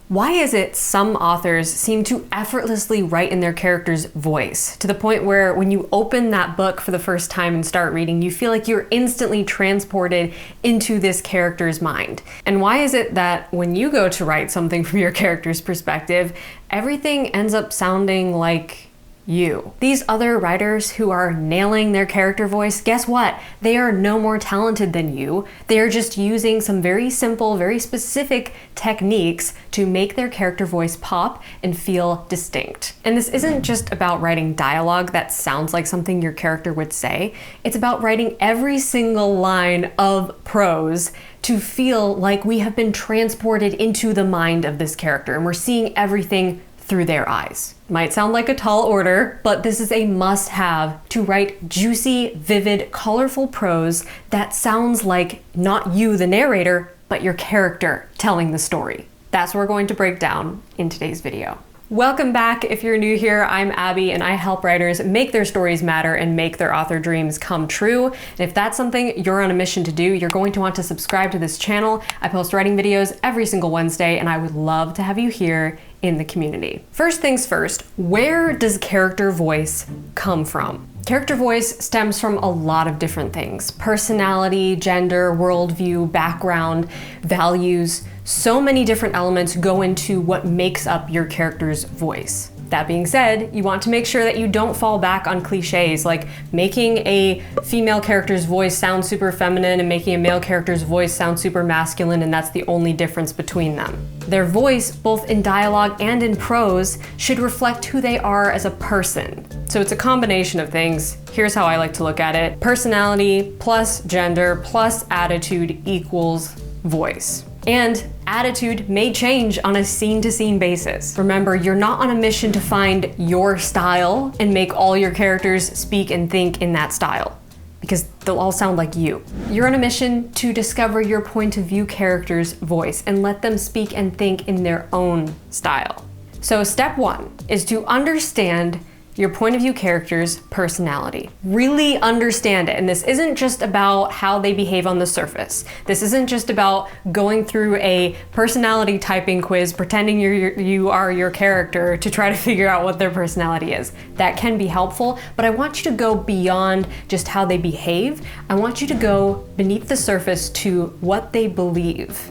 Why is it some authors seem to effortlessly write in their character's voice, to the point where when you open that book for the first time and start reading, you feel like you're instantly transported into this character's mind? And why is it that when you go to write something from your character's perspective, everything ends up sounding like you? These other writers who are nailing their character voice, guess what? They are no more talented than you. They are just using some very simple, very specific techniques to make their character voice pop and feel distinct. And this isn't just about writing dialogue that sounds like something your character would say. It's about writing every single line of prose to feel like we have been transported into the mind of this character and we're seeing everything through their eyes. Might sound like a tall order, but this is a must-have to write juicy, vivid, colorful prose that sounds like not you, the narrator, but your character telling the story. That's what we're going to break down in today's video. Welcome back. If you're new here, I'm Abby and I help writers make their stories matter and make their author dreams come true. And if that's something you're on a mission to do, you're going to want to subscribe to this channel. I post writing videos every single Wednesday and I would love to have you here in the community. First things first, where does character voice come from? Character voice stems from a lot of different things: personality, gender, worldview, background, values. So many different elements go into what makes up your character's voice. That being said, you want to make sure that you don't fall back on cliches like making a female character's voice sound super feminine and making a male character's voice sound super masculine, and that's the only difference between them. Their voice, both in dialogue and in prose, should reflect who they are as a person. So it's a combination of things. Here's how I like to look at it: personality plus gender plus attitude equals voice. And attitude may change on a scene-to-scene basis. Remember, you're not on a mission to find your style and make all your characters speak and think in that style, because they'll all sound like you. You're on a mission to discover your point of view character's voice and let them speak and think in their own style. So step one is to understand your point of view character's personality. Really understand it. And this isn't just about how they behave on the surface. This isn't just about going through a personality typing quiz, pretending you are your character to try to figure out what their personality is. That can be helpful, but I want you to go beyond just how they behave. I want you to go beneath the surface to what they believe.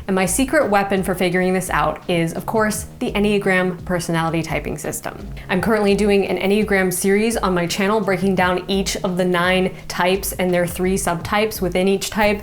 And my secret weapon for figuring this out is, of course, the Enneagram personality typing system. I'm currently doing an Enneagram series on my channel, breaking down each of the 9 types and their 3 subtypes within each type.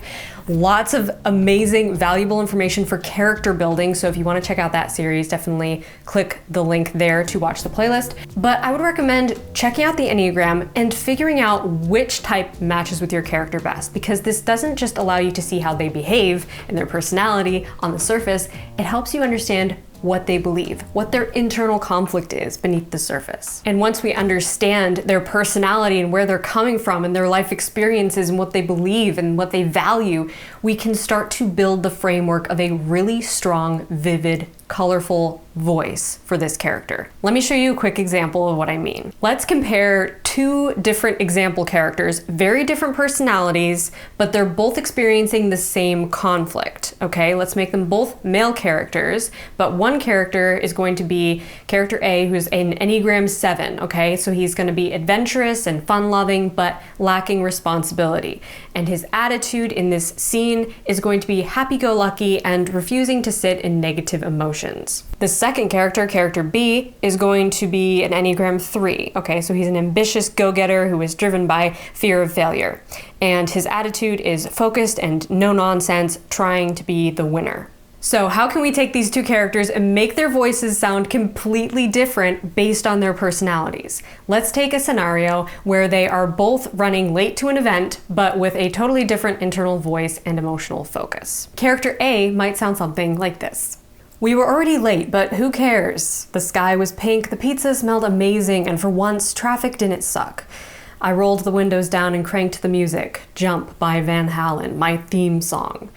Lots of amazing, valuable information for character building. So if you want to check out that series, definitely click the link there to watch the playlist. But I would recommend checking out the Enneagram and figuring out which type matches with your character best, because this doesn't just allow you to see how they behave and their personality on the surface, it helps you understand what they believe, what their internal conflict is beneath the surface. And once we understand their personality and where they're coming from and their life experiences and what they believe and what they value, we can start to build the framework of a really strong, vivid, colorful voice for this character. Let me show you a quick example of what I mean. Let's compare 2 different example characters, very different personalities, but they're both experiencing the same conflict, okay? Let's make them both male characters, but one character is going to be character A, who's an Enneagram 7, okay? So he's gonna be adventurous and fun-loving, but lacking responsibility. And his attitude in this scene is going to be happy-go-lucky and refusing to sit in negative emotions. The second character, character B, is going to be an Enneagram 3, okay? So he's an ambitious go-getter who is driven by fear of failure. And his attitude is focused and no nonsense, trying to be the winner. So how can we take these 2 characters and make their voices sound completely different based on their personalities? Let's take a scenario where they are both running late to an event, but with a totally different internal voice and emotional focus. Character A might sound something like this. We were already late, but who cares? The sky was pink, the pizza smelled amazing, and for once, traffic didn't suck. I rolled the windows down and cranked the music. Jump by Van Halen, my theme song.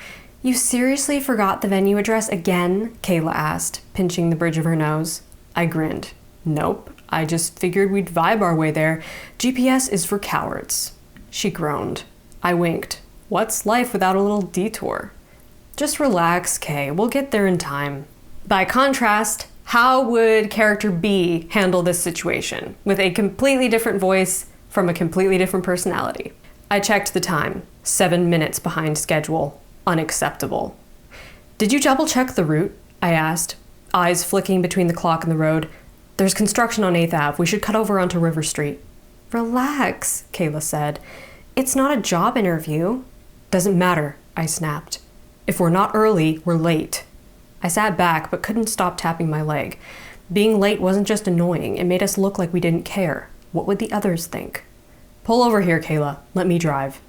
You seriously forgot the venue address again? Kayla asked, pinching the bridge of her nose. I grinned. Nope, I just figured we'd vibe our way there. GPS is for cowards. She groaned. I winked. What's life without a little detour? Just relax, Kay. We'll get there in time. By contrast, how would character B handle this situation with a completely different voice from a completely different personality? I checked the time. 7 minutes behind schedule. Unacceptable. Did you double check the route? I asked, eyes flicking between the clock and the road. There's construction on 8th Ave. We should cut over onto River Street. Relax, Kayla said. It's not a job interview. Doesn't matter, I snapped. If we're not early, we're late. I sat back but couldn't stop tapping my leg. Being late wasn't just annoying, it made us look like we didn't care. What would the others think? Pull over here, Kayla. Let me drive.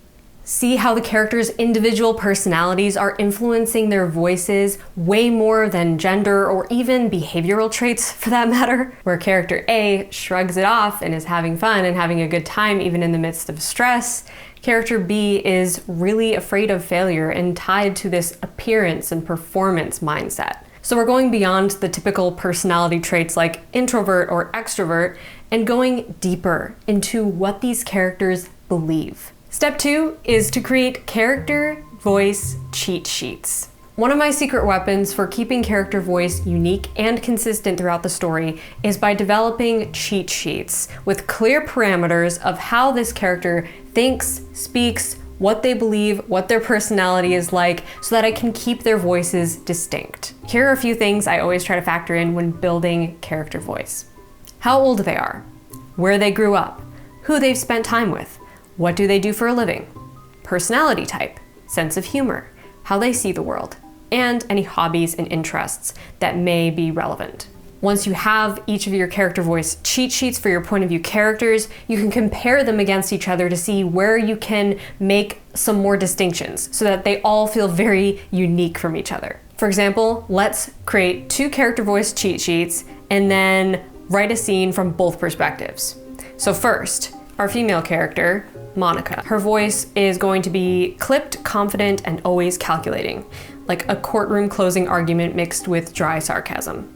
See how the characters' individual personalities are influencing their voices way more than gender or even behavioral traits for that matter? Where character A shrugs it off and is having fun and having a good time even in the midst of stress, character B is really afraid of failure and tied to this appearance and performance mindset. So we're going beyond the typical personality traits like introvert or extrovert and going deeper into what these characters believe. Step 2 is to create character voice cheat sheets. One of my secret weapons for keeping character voice unique and consistent throughout the story is by developing cheat sheets with clear parameters of how this character thinks, speaks, what they believe, what their personality is like, so that I can keep their voices distinct. Here are a few things I always try to factor in when building character voice. How old they are, where they grew up, who they've spent time with, what do they do for a living, personality type, sense of humor, how they see the world, and any hobbies and interests that may be relevant. Once you have each of your character voice cheat sheets for your point of view characters, you can compare them against each other to see where you can make some more distinctions so that they all feel very unique from each other. For example, let's create 2 character voice cheat sheets and then write a scene from both perspectives. So first, our female character, Monica. Her voice is going to be clipped, confident, and always calculating, like a courtroom closing argument mixed with dry sarcasm.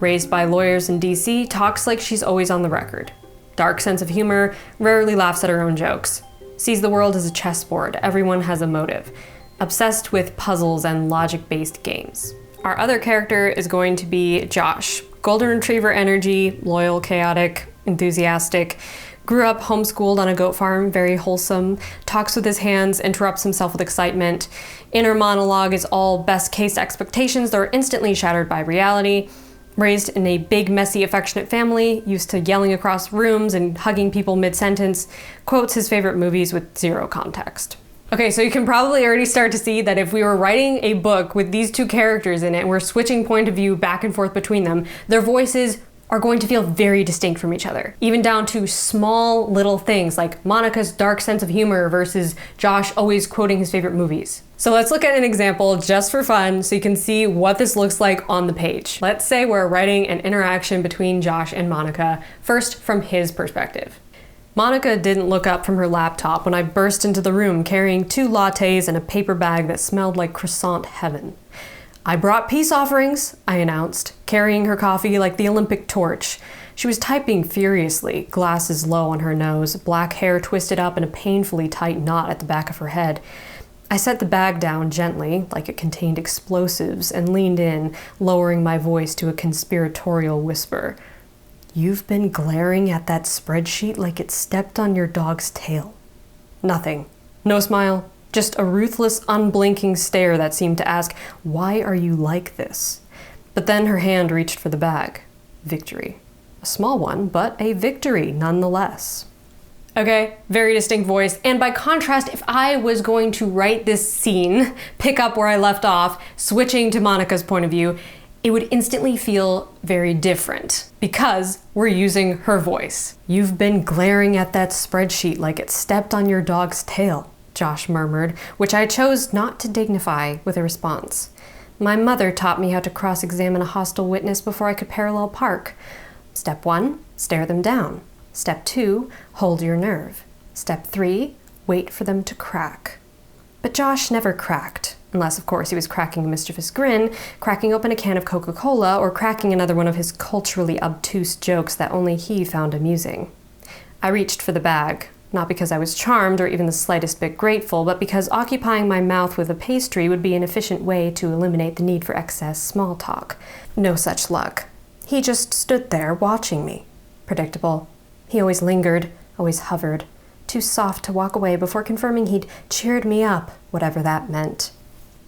Raised by lawyers in DC, talks like she's always on the record. Dark sense of humor, rarely laughs at her own jokes. Sees the world as a chessboard, everyone has a motive. Obsessed with puzzles and logic-based games. Our other character is going to be Josh. Golden retriever energy, loyal, chaotic, enthusiastic. Grew up homeschooled on a goat farm, very wholesome, talks with his hands, interrupts himself with excitement. Inner monologue is all best case expectations that are instantly shattered by reality. Raised in a big, messy, affectionate family, used to yelling across rooms and hugging people mid-sentence, quotes his favorite movies with zero context. Okay, so you can probably already start to see that if we were writing a book with these 2 characters in it, and we're switching point of view back and forth between them, their voices are going to feel very distinct from each other, even down to small little things like Monica's dark sense of humor versus Josh always quoting his favorite movies. So let's look at an example just for fun so you can see what this looks like on the page. Let's say we're writing an interaction between Josh and Monica, first from his perspective. Monica didn't look up from her laptop when I burst into the room carrying 2 lattes and a paper bag that smelled like croissant heaven. I brought peace offerings, I announced, carrying her coffee like the Olympic torch. She was typing furiously, glasses low on her nose, black hair twisted up in a painfully tight knot at the back of her head. I set the bag down gently, like it contained explosives, and leaned in, lowering my voice to a conspiratorial whisper. You've been glaring at that spreadsheet like it stepped on your dog's tail. Nothing. No smile. Just a ruthless, unblinking stare that seemed to ask, why are you like this? But then her hand reached for the bag. Victory. A small one, but a victory nonetheless. Okay, very distinct voice. And by contrast, if I was going to write this scene, pick up where I left off, switching to Monica's point of view, it would instantly feel very different because we're using her voice. You've been glaring at that spreadsheet like it stepped on your dog's tail, Josh murmured, which I chose not to dignify with a response. My mother taught me how to cross-examine a hostile witness before I could parallel park. Step 1, stare them down. Step 2, hold your nerve. Step 3, wait for them to crack. But Josh never cracked, unless of course he was cracking a mischievous grin, cracking open a can of Coca-Cola, or cracking another one of his culturally obtuse jokes that only he found amusing. I reached for the bag. Not because I was charmed or even the slightest bit grateful, but because occupying my mouth with a pastry would be an efficient way to eliminate the need for excess small talk. No such luck. He just stood there watching me. Predictable. He always lingered, always hovered, too soft to walk away before confirming he'd cheered me up, whatever that meant.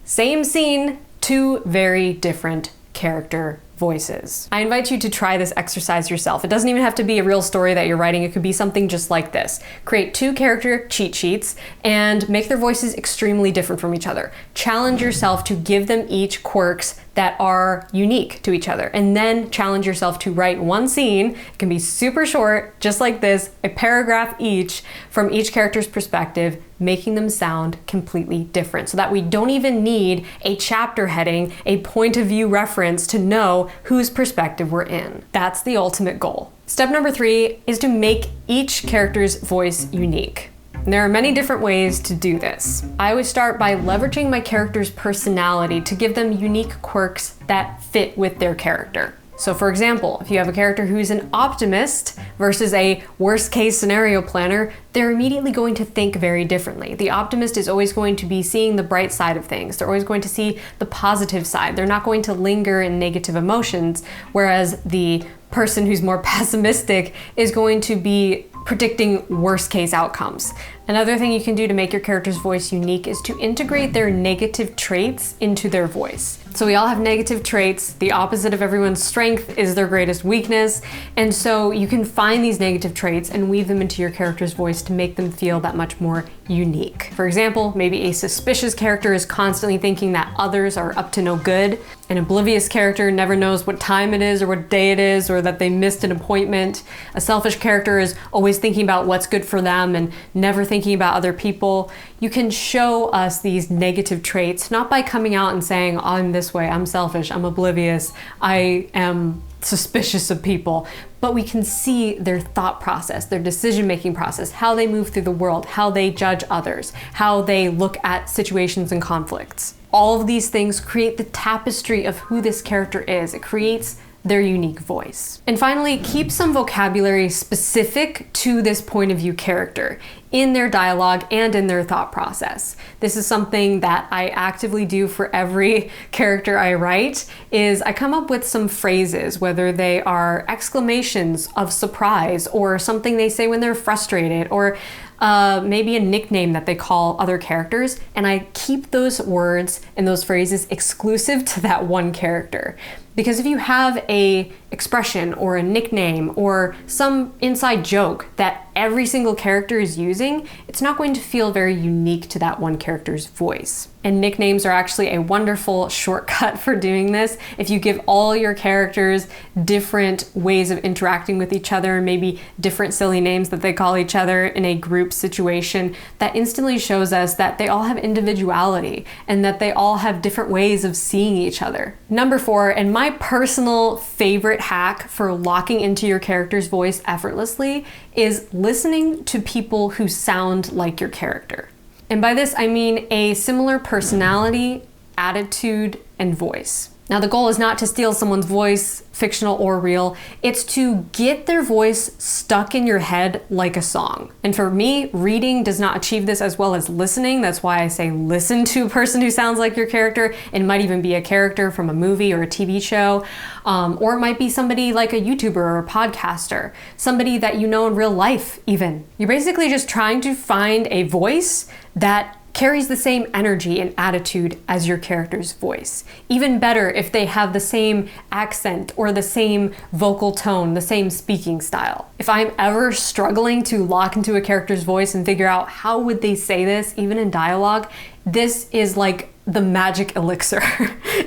Same scene, two very different character voices. I invite you to try this exercise yourself. It doesn't even have to be a real story that you're writing. It could be something just like this. Create two character cheat sheets and make their voices extremely different from each other. Challenge yourself to give them each quirks that are unique to each other. And then challenge yourself to write one scene. It can be super short, just like this, a paragraph each from each character's perspective, making them sound completely different so that we don't even need a chapter heading, a point of view reference to know whose perspective we're in. That's the ultimate goal. Step number 3 is to make each character's voice unique. And there are many different ways to do this. I always start by leveraging my character's personality to give them unique quirks that fit with their character. So for example, if you have a character who's an optimist versus a worst case scenario planner, they're immediately going to think very differently. The optimist is always going to be seeing the bright side of things. They're always going to see the positive side. They're not going to linger in negative emotions, whereas the person who's more pessimistic is going to be predicting worst case outcomes. Another thing you can do to make your character's voice unique is to integrate their negative traits into their voice. So we all have negative traits. The opposite of everyone's strength is their greatest weakness. And so you can find these negative traits and weave them into your character's voice to make them feel that much more unique. For example, maybe a suspicious character is constantly thinking that others are up to no good. An oblivious character never knows what time it is or what day it is or that they missed an appointment. A selfish character is always thinking about what's good for them and never thinking about other people. You can show us these negative traits, not by coming out and saying, oh, I'm this way, I'm selfish, I'm oblivious, I am suspicious of people, but we can see their thought process, their decision-making process, how they move through the world, how they judge others, how they look at situations and conflicts. All of these things create the tapestry of who this character is. It creates their unique voice. And finally, keep some vocabulary specific to this point of view character in their dialogue and in their thought process. This is something that I actively do for every character I write, is I come up with some phrases, whether they are exclamations of surprise or something they say when they're frustrated, or maybe a nickname that they call other characters, and I keep those words and those phrases exclusive to that one character. Because if you have a expression or a nickname or some inside joke that every single character is using, it's not going to feel very unique to that one character's voice. And nicknames are actually a wonderful shortcut for doing this. If you give all your characters different ways of interacting with each other, maybe different silly names that they call each other in a group situation, that instantly shows us that they all have individuality and that they all have different ways of seeing each other. Number 4, and my personal favorite hack for locking into your character's voice effortlessly, is listening to people who sound like your character. And by this, I mean a similar personality, attitude, and voice. Now, the goal is not to steal someone's voice, fictional or real. It's to get their voice stuck in your head like a song. And for me, reading does not achieve this as well as listening. That's why I say listen to a person who sounds like your character. It might even be a character from a movie or a TV show. Or it might be somebody like a YouTuber or a podcaster, somebody that you know in real life even. You're basically just trying to find a voice that carries the same energy and attitude as your character's voice. Even better if they have the same accent or the same vocal tone, the same speaking style. If I'm ever struggling to lock into a character's voice and figure out how would they say this, even in dialogue, this is like the magic elixir.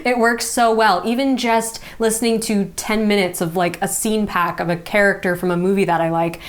It works so well. Even just listening to 10 minutes of like a scene pack of a character from a movie that I like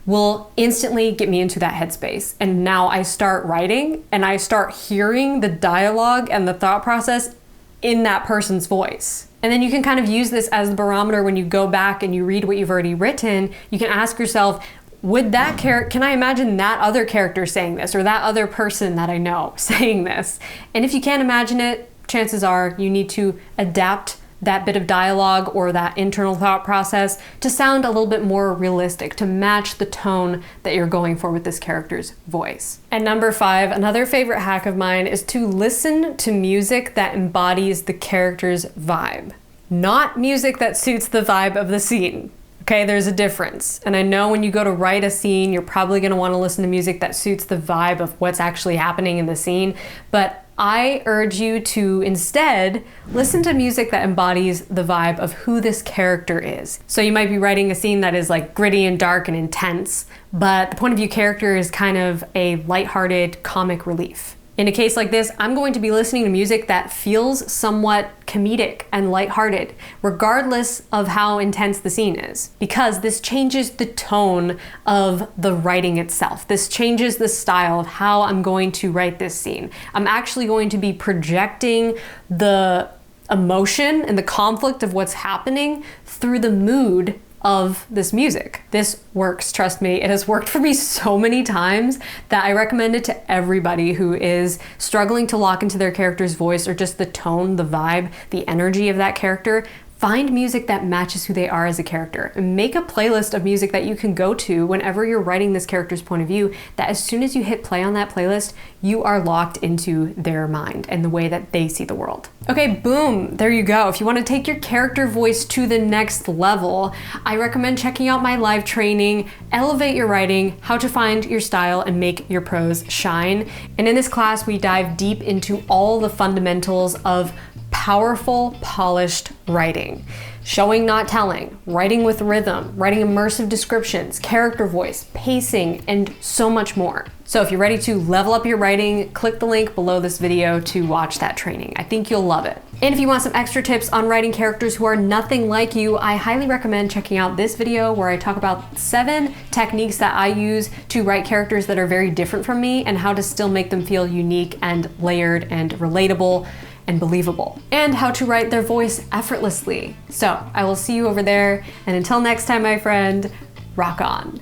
will instantly get me into that headspace. And now I start writing and I start hearing the dialogue and the thought process in that person's voice. And then you can kind of use this as the barometer when you go back and you read what you've already written. You can ask yourself, would that character, can I imagine that other character saying this, or that other person that I know saying this? And if you can't imagine it, chances are you need to adapt that bit of dialogue or that internal thought process to sound a little bit more realistic, to match the tone that you're going for with this character's voice. And number 5, another favorite hack of mine is to listen to music that embodies the character's vibe, not music that suits the vibe of the scene. Okay, there's a difference. And I know when you go to write a scene, you're probably gonna wanna listen to music that suits the vibe of what's actually happening in the scene, but I urge you to instead listen to music that embodies the vibe of who this character is. So you might be writing a scene that is like gritty and dark and intense, but the point of view character is kind of a lighthearted comic relief. In a case like this, I'm going to be listening to music that feels somewhat comedic and lighthearted, regardless of how intense the scene is, because this changes the tone of the writing itself. This changes the style of how I'm going to write this scene. I'm actually going to be projecting the emotion and the conflict of what's happening through the mood of this music. This works, trust me. It has worked for me so many times that I recommend it to everybody who is struggling to lock into their character's voice or just the tone, the vibe, the energy of that character. Find music that matches who they are as a character and make a playlist of music that you can go to whenever you're writing this character's point of view, that as soon as you hit play on that playlist, you are locked into their mind and the way that they see the world. Okay, boom, there you go. If you want to take your character voice to the next level, I recommend checking out my live training, Elevate Your Writing, How to Find Your Style and Make Your Prose Shine. And in this class, we dive deep into all the fundamentals of powerful, polished writing. Showing, not telling, writing with rhythm, writing immersive descriptions, character voice, pacing, and so much more. So if you're ready to level up your writing, click the link below this video to watch that training. I think you'll love it. And if you want some extra tips on writing characters who are nothing like you, I highly recommend checking out this video where I talk about 7 techniques that I use to write characters that are very different from me and how to still make them feel unique and layered and relatable and believable, and how to write their voice effortlessly. So I will see you over there, and until next time, my friend, rock on.